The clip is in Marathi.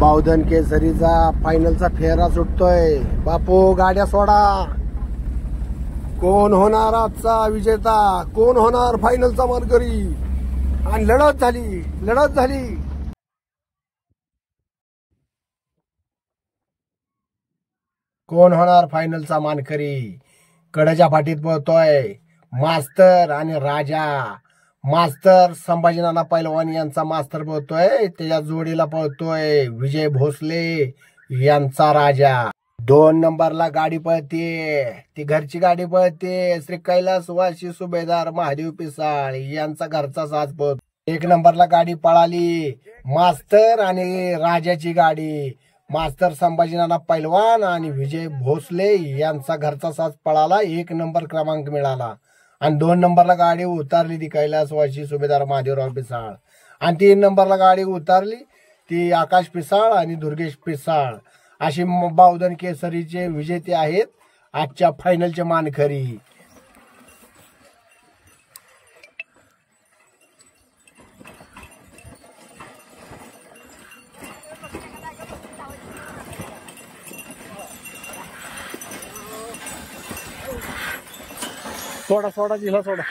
बावधन केसरीचा फायनलचा फेरा सुटतोय। बापू गाड्या सोडा। कोण होणार आजचा विजेता, कोण होणार फायनलचा मानकरी। आणि लढत झाली। कोण होणार फायनलचा मानकरी। कड्याच्या फाटीत पळतोय मास्तर आणि राजा। मास्तर संभाजीनाना पैलवान यांचा मास्तर पळतोय, त्याच्या जोडीला पळतोय विजय भोसले यांचा राजा। 2 नंबरला गाडी पळते, ती घरची गाडी पळते, श्री कैलासवासी सुभेदार महादेव पिसाळ यांचा घरचा साज पळतो। 1 नंबरला गाडी पळाली मास्तर आणि राजाची गाडी। मास्तर संभाजीनाना पैलवान आणि विजय भोसले यांचा घरचा साज पळाला, 1 नंबर क्रमांक मिळाला। आणि 2 नंबरला गाडी उतारली ती कैलासवासी सुभेदार महादेवराव पिसाळ। आणि 3 नंबरला गाडी उतारली ती आकाश पिसाळ आणि दुर्गेश पिसाळ। अशी बावधन केसरीचे विजेते आहेत आजच्या फायनलचे मानकरी। सोडा जिल्हा सोडा।